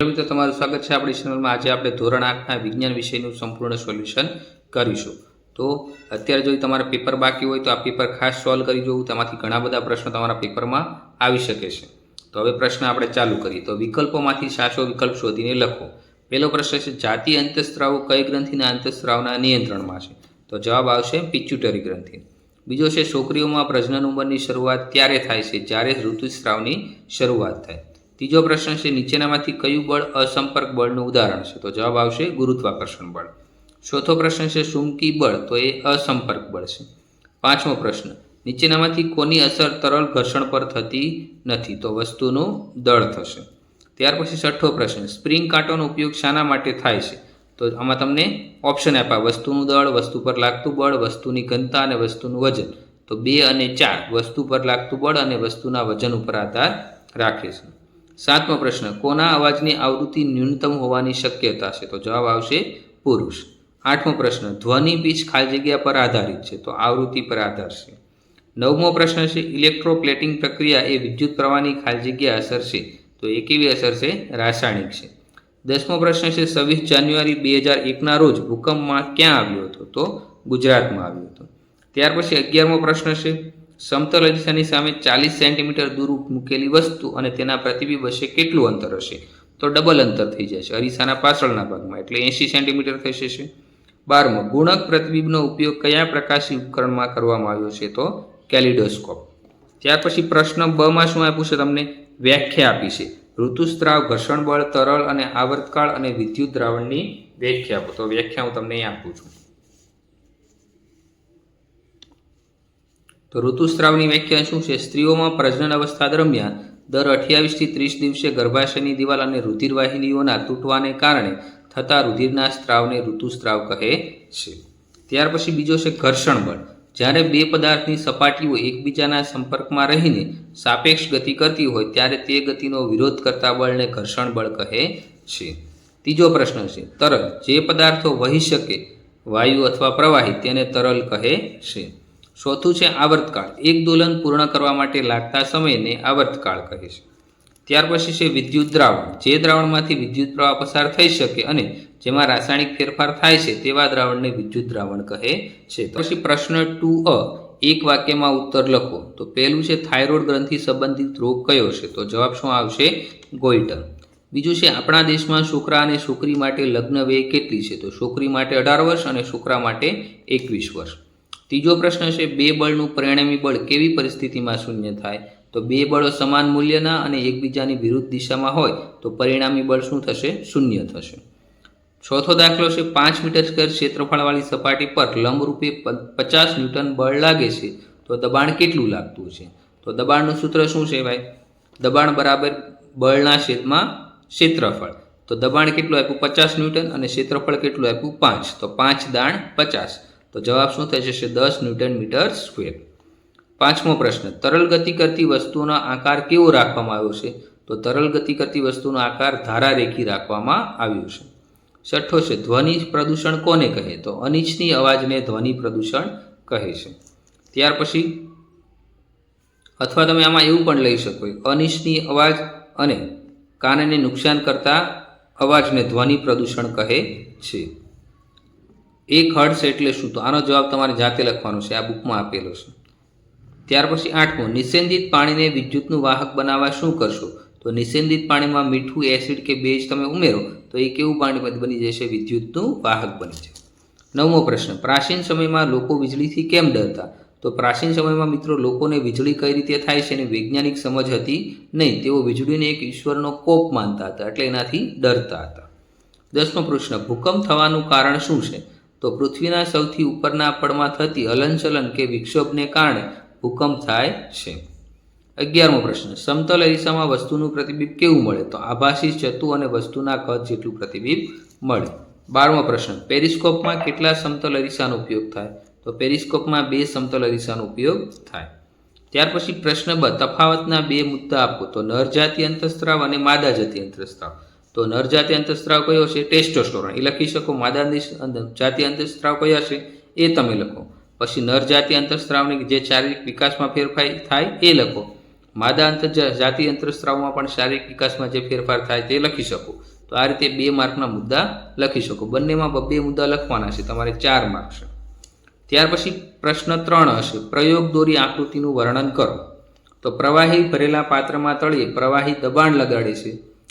મિત્રો તમારું સ્વાગત છે આપણી ચેનલમાં। આજે આપણે ધોરણ 8ના વિજ્ઞાન વિષયનું સંપૂર્ણ સોલ્યુશન કરીશું। તો અત્યારે જો તમારા પેપર બાકી હોય તો આ પેપર ખાસ સોલ્વ કરી જોવું, તેમાંથી ઘણા બધા પ્રશ્નો તમારા પેપરમાં આવી શકે છે। તો હવે પ્રશ્ન આપણે ચાલુ કરીએ। તો વિકલ્પોમાંથી સાચો વિકલ્પ શોધીને લખો। પહેલો પ્રશ્ન છે, જાતીય અંતઃસ્ત્રાવો કઈ ગ્રંથિના અંતઃસ્ત્રાવના નિયંત્રણમાં છે? તો જવાબ આવશે પિટ્યુટરી ગ્રંથિ। બીજો છે, છોકરીઓમાં પ્રજનન ઉંમરની શરૂઆત ક્યારે થાય છે? જ્યારે ઋતુસ્રાવની શરૂઆત થાય। ત્રીજો પ્રશ્ન છે, નીચેનામાંથી કયું બળ અસંપર્ક બળનું ઉદાહરણ છે? તો જવાબ આવશે ગુરુત્વાકર્ષણ બળ। ચોથો પ્રશ્ન છે, ચુંબકી બળ, તો એ અસંપર્ક બળ છે। પાંચમો પ્રશ્ન, નીચેનામાંથી કોની અસર તરલ ઘર્ષણ પર થતી નથી? તો વસ્તુનું દળ થશે। ત્યાર પછી છઠ્ઠો પ્રશ્ન, સ્પ્રિંગ કાંટોનો ઉપયોગ શાના માટે થાય છે? તો આમાં તમને ઓપ્શન આપ્યા, વસ્તુનું દળ, વસ્તુ પર લાગતું બળ, વસ્તુની ઘનતા અને વસ્તુનું વજન। તો 2 અને 4 વસ્તુ પર લાગતું બળ અને વસ્તુના વજન ઉપર આધાર રાખે છે। સાતમો પ્રશ્ન, કોના અવાજની આવૃત્તિ ન્યૂનતમ હોવાની શક્યતા છે? તો જવાબ આવશે પુરુષ। આઠમો પ્રશ્ન, ધ્વનિ પીચ ખાલી જગ્યા પર આધારિત છે? તો આવૃત્તિ પર આધાર છે। નવમો પ્રશ્ન છે, ઇલેક્ટ્રોપ્લેટિંગ પ્રક્રિયા એ વિદ્યુત પ્રવાહની ખાલી જગ્યા અસર છે? તો એ કેવી અસર છે? રાસાયણિક છે। 10મો પ્રશ્ન છે, 26 જાન્યુઆરી 2001ના રોજ ભૂકંપમાં ક્યાં આવ્યો હતો? તો ગુજરાતમાં આવ્યો હતો। ત્યાર પછી 11મો પ્રશ્ન છે, સમતલ અરીસાની સામે 40 સેન્ટીમીટર દૂર મૂકેલી વસ્તુ અને તેના પ્રતિબિંબ વચ્ચે કેટલું અંતર હશે? તો ડબલ અંતર થઈ જશે અરીસાના પાછળના ભાગમાં, એટલે 80 સેન્ટીમીટર થઈ જશે। 12મો, ગુણક પ્રતિબિંબનો ઉપયોગ કયા પ્રકાશી ઉપકરણમાં કરવામાં આવ્યો છે? તો કેલિડોસ્કોપ। ત્યાર પછી પ્રશ્ન બમાં શું આપ્યું છે? તમને વ્યાખ્યા આપી છે, ઋતુસ્ત્રાવ, ઘર્ષણ બળ, તરલ અને આવર્તકાળ અને વિદ્યુત દ્રાવણની વ્યાખ્યા આપો। તો વ્યાખ્યા હું તમને અહીં આપું છું। તો ઋતુસ્ત્રાવની વ્યાખ્યા શું છે? સ્ત્રીઓમાં પ્રજનન અવસ્થા દરમિયાન દર 28 થી 30 દિવસે ગર્ભાશયની દિવાલ અને રુધિરવાહિનીઓના તૂટવાને કારણે થતા રુધિરના સ્ત્રાવને ઋતુસ્ત્રાવ કહે છે। ત્યાર પછી બીજો છે ઘર્ષણ બળ, જ્યારે બે પદાર્થની સપાટીઓ એકબીજાના સંપર્કમાં રહીને સાપેક્ષ ગતિ કરતી હોય ત્યારે તે ગતિનો વિરોધ કરતા બળને ઘર્ષણ બળ કહે છે। ત્રીજો પ્રશ્ન છે, તરલ, જે પદાર્થો વહી શકે, વાયુ અથવા પ્રવાહી, તેને તરલ કહે છે। ચોથું છે આવર્તકાળ, એક દોલન પૂર્ણ કરવા માટે લાગતા સમયને આવર્તકાળ કહે છે। ત્યાર પછી છે વિદ્યુત દ્રાવણ, જે દ્રાવણમાંથી વિદ્યુત પ્રવાહ પસાર થઈ શકે અને જેમાં રાસાયણિક ફેરફાર થાય છે તેવા દ્રાવણને વિદ્યુત દ્રાવણ કહે છે। પછી પ્રશ્ન 2અ, એક વાક્યમાં ઉત્તર લખો। તો પહેલું છે, થાઇરોઇડ ગ્રંથિ સંબંધિત રોગ કયો છે? તો જવાબ શું આવશે? ગોઈટર। બીજું છે, આપણા દેશમાં છોકરા અને છોકરી માટે લગ્ન વય કેટલી છે? તો છોકરી માટે 18 વર્ષ અને છોકરા માટે 21 વર્ષ। ત્રીજો પ્રશ્ન છે, બે બળનું પરિણામી બળ કેવી પરિસ્થિતિમાં શૂન્ય થાય? તો બે બળો સમાન મૂલ્યના અને એકબીજાની વિરુદ્ધ દિશામાં હોય તો પરિણામી બળ શું થશે? શૂન્ય થશે। ચોથો દાખલો છે, 5 મીટર સ્ક્વેર ક્ષેત્રફળવાળી સપાટી પર લંબરૂપે 50 ન્યૂટન બળ લાગે છે, તો દબાણ કેટલું લાગતું છે? તો દબાણનું સૂત્ર શું છે ભાઈ? દબાણ બરાબર બળના છેદમાં ક્ષેત્રફળ। તો દબાણ કેટલું આપ્યું? 50 ન્યૂટન અને ક્ષેત્રફળ કેટલું આપ્યું? 5, તો 5 દાણ 50, તો જવાબ શું થઈ જશે? 10 ન્યૂટન મીટર સ્ક્વેર। પાંચમો પ્રશ્ન, તરલ ગતિ કરતી વસ્તુનો આકાર કેવો રાખવામાં આવ્યો છે? તો તરલ ગતિ કરતી વસ્તુનો આકાર ધારારેખી રાખવામાં આવ્યો છે। છઠ્ઠો છે, ધ્વનિ પ્રદૂષણ કોને કહે? તો અનિચ્છનીય અવાજને ધ્વનિ પ્રદૂષણ કહે છે। ત્યાર પછી અથવા તમે આમાં એવું પણ લઈ શકો, અનિચ્છનીય અવાજ અને કાનને નુકસાન કરતા અવાજને ધ્વનિ પ્રદૂષણ કહે છે। 1 હર્ટ્ઝ એટલે શું? તો આનો જવાબ તમારે જાતે લખવાનો છે, આ બુકમાં આપેલો છે। ત્યાર પછી 8મો, નિષેધિત પાણીને વિદ્યુતનું વાહક બનાવવા શું કરશો? તો નિષેધિત પાણીમાં મીઠું, એસિડ કે બેઝ તમે ઉમેરો તો એ કેવું પાણી બની જશે? વિદ્યુતનું વાહક બની જશે। 9મો પ્રશ્ન, પ્રાચીન સમયમાં લોકો વીજળીથી કેમ ડરતા? તો પ્રાચીન સમયમાં મિત્રો લોકોને વીજળી કઈ રીતે થાય છે એની વૈજ્ઞાનિક સમજ હતી નહીં, તેઓ વીજળીને એક ઈશ્વરનો કોપ માનતા હતા, એટલે એનાથી ડરતા હતા। 10મો પ્રશ્ન, ભૂકંપ થવાનું કારણ શું છે? તો પૃથ્વીના સૌથી ઉપરના પડમાં થતી હલનચલન કે વિક્ષોભને કારણે ભૂકંપ થાય છે। 11મો પ્રશ્ન, સમતલ અરીસામાં વસ્તુનું પ્રતિબિંબ કેવું મળે? તો આભાસી, ચતું અને વસ્તુના કદ જેટલું પ્રતિબિંબ મળે। 12મો પ્રશ્ન, પેરિસ્કોપમાં કેટલા સમતલ અરીસાનો ઉપયોગ થાય? તો પેરિસ્કોપમાં 2 સમતલ અરીસાનો ઉપયોગ થાય। ત્યાર પછી પ્રશ્ન બ, તફાવતના 2 મુદ્દા આપો। તો નરજાતીય અંતઃસ્ત્રાવ અને માદા જાતીય અંતઃસ્ત્રાવ। તો નરજાતીય અંતઃસ્ત્રાવ કયો છે? ટેસ્ટોસ્ટેરોન, એ લખી શકો। માદા જાતીય અંતઃસ્ત્રાવ કયા છે? એ તમે લખો। પછી નરજાતીય અંતઃસ્ત્રાવની જે શારીરિક વિકાસમાં ફેરફાર થાય એ લખો। માદા જાતિ અંતરસ્ત્રાવમાં પણ શારીરિક વિકાસમાં જે ફેરફાર થાય તે લખી શકો. તો આ રીતે 2 માર્કના મુદ્દા લખી શકો. બંનેમાં 2 મુદ્દા લખવાના છે, તમારે 4 માર્ક છે. ત્યાર પછી પ્રશ્ન 3 હશે, પ્રયોગ દોરી આકૃતિનું વર્ણન કરો. તો પ્રવાહી ભરેલા પાત્રમાં તળિયે પ્રવાહી દબાણ લગાડે છે.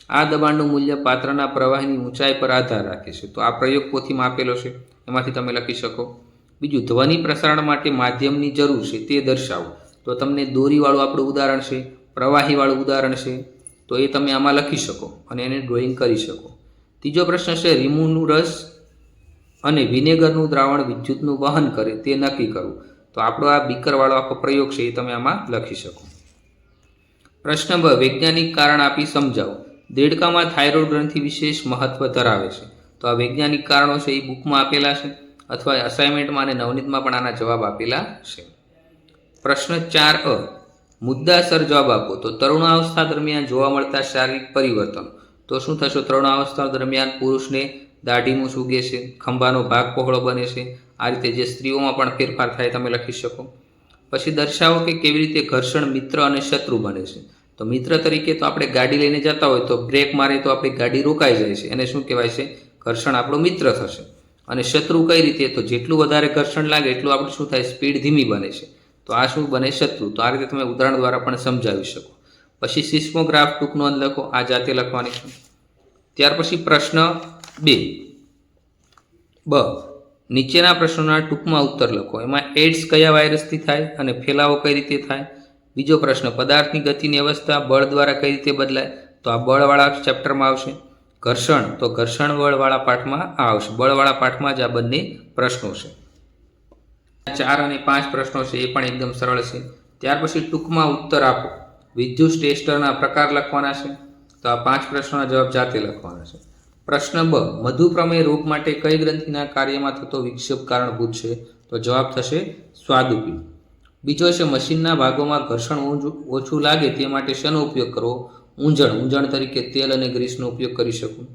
આ દબાણનું મૂલ્ય પાત્રના પ્રવાહીની ઊંચાઈ પર આધાર રાખે છે. તો આ પ્રયોગ પોથીમાં આપેલો છે, એમાંથી તમે લખી શકો. બીજું, ધ્વનિ પ્રસારણ માટે માધ્યમની જરૂર છે તે દર્શાવો. તો તમને દોરીવાળું આપણું ઉદાહરણ છે, પ્રવાહીવાળું ઉદાહરણ છે, તો એ તમે આમાં લખી શકો અને એને ડ્રોઈંગ કરી શકો. ત્રીજો પ્રશ્ન છે, લીંબુનું રસ અને વિનેગરનું દ્રાવણ વિદ્યુતનું વહન કરે તે નક્કી કરવું. તો આપણો આ બીકરવાળો આખો પ્રયોગ છે એ તમે આમાં લખી શકો. પ્રશ્ન 2, વૈજ્ઞાનિક કારણ આપી સમજાવો. દેડકામાં થાઇરોઇડ ગ્રંથિ વિશેષ મહત્વ ધરાવે છે. તો આ વૈજ્ઞાનિક કારણો છે એ બુકમાં આપેલા છે, અથવા અસાઇનમેન્ટમાં અને નવનીતમાં પણ આના જવાબ આપેલા છે. પ્રશ્ન 4a, મુદ્દાસર જવાબ આપો. તો તરુણાવસ્થા દરમિયાન જોવા મળતા શારીરિક પરિવર્તનો. તો શું થશે? તરુણાવસ્થા દરમિયાન પુરુષને દાઢીનું સૂગે છે, ખંભાનો ભાગ પહોળો બને છે. આ રીતે જે સ્ત્રીઓમાં પણ ફેરફાર થાય તમે લખી શકો. પછી દર્શાવો કે કેવી રીતે ઘર્ષણ મિત્ર અને શત્રુ બને છે. તો મિત્ર તરીકે તો આપણે ગાડી લઈને જતા હોય તો બ્રેક મારે તો આપણી ગાડી રોકાઈ જાય છે, એને શું કહેવાય છે? ઘર્ષણ આપણો મિત્ર થશે. અને શત્રુ કઈ રીતે? તો જેટલું વધારે ઘર્ષણ લાગે એટલું આપણે શું થાય? સ્પીડ ધીમી બને છે. તો આ શું બને? શત્રુ. તો આ રીતે તમે ઉદાહરણ દ્વારા પણ સમજાવી શકો. પછી સિસ્મોગ્રાફ ટૂંક નોંધ લખો, આ જાતે લખવાની છે. ત્યાર પછી પ્રશ્ન 2 બ, નીચેના પ્રશ્નોના ટૂંકમાં ઉત્તર લખો. એમાં એડ્સ કયા વાયરસથી થાય અને ફેલાવો કઈ રીતે થાય? બીજો પ્રશ્ન, પદાર્થની ગતિની અવસ્થા બળ દ્વારા કઈ રીતે બદલાય? તો આ બળવાળા ચેપ્ટરમાં આવશે. ઘર્ષણ, તો ઘર્ષણ બળવાળા પાઠમાં આ આવશે. બળવાળા પાઠમાં જ આ બંને પ્રશ્નો છે. 4 અને 5 પ્રશ્નો છે એ પણ એકદમ સરળ છે. ત્યાર પછી ટૂંકમાં ઉત્તર આપો. વિદ્યુત ટેસ્ટરના પ્રકાર લખવાના છે. તો આ 5 પ્રશ્નોના જવાબ જાતે લખવાના છે. પ્રશ્ન 2, મધુપ્રમેહ રોગ માટે કઈ ગ્રંથિના કાર્યમાં થતો વિક્ષેપ કારણભૂત છે? તો જવાબ થશે સ્વાદુપિંડ. બીજો છે, મશીનના ભાગોમાં ઘર્ષણ ઓછું લાગે તે માટે શેનો ઉપયોગ કરવો? ઊંજણ તરીકે તેલ અને ગ્રીસનો ઉપયોગ કરી શકું.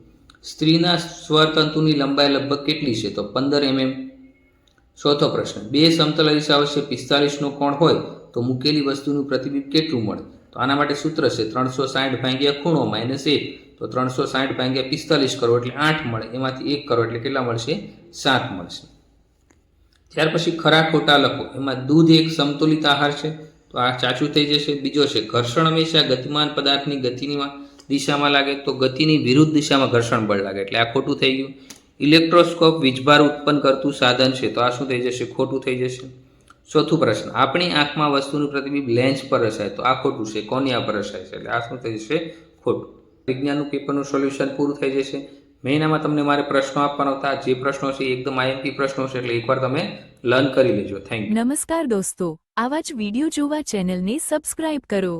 સ્ત્રીના સ્વરતંતુની લંબાઈ લગભગ કેટલી છે? તો 15 mm. ચોથો પ્રશ્ન, 2 સમતલ અરીસા વચ્ચે 45નો કોણ હોય તો મૂકેલી વસ્તુનું પ્રતિબિંબ કેટલું મળે? તો આના માટે સૂત્ર છે 360 ભાગ્યા ખૂણો -1. તો 360 ભાગ્યા 45 કરો એટલે 8 મળે, એમાંથી 1 કરો એટલે કેટલા મળશે? 7 મળશે. ત્યાર પછી ખરા ખોટા લખો. એમાં દૂધ એક સમતોલિત આહાર છે, તો આ સાચું થઈ જશે. બીજો છે, ઘર્ષણ હંમેશા ગતિમાન પદાર્થની ગતિની દિશામાં લાગે, તો ગતિની વિરુદ્ધ દિશામાં ઘર્ષણ બળ લાગે, એટલે આ ખોટું થઈ ગયું. ઇલેક્ટ્રોસ્કોપ વીજભાર ઉત્પન્ન કરતું સાધન છે, તો આ શું થઈ જશે? ખોટું થઈ જશે. ચોથું પ્રશ્ન, આપણી આંખમાં વસ્તુનું પ્રતિબિંબ લેન્સ પર રસાય, તો આ ખોટું છે. કોનિયા પર રસાય છે, એટલે આ શું થઈ જશે? ખોટું. વિજ્ઞાનનું પેપરનું સોલ્યુશન પૂરું થઈ જશે. મહિનામાં તમને મારે પ્રશ્નો આપવાના હતા. જે પ્રશ્નો છે એકદમ IMP પ્રશ્નો છે, એટલે એકવાર તમે લર્ન કરી લેજો. Thank you. નમસ્કાર દોસ્તો, આવા જ વિડીયો જોવા ચેનલને સબસ્ક્રાઇબ કરો.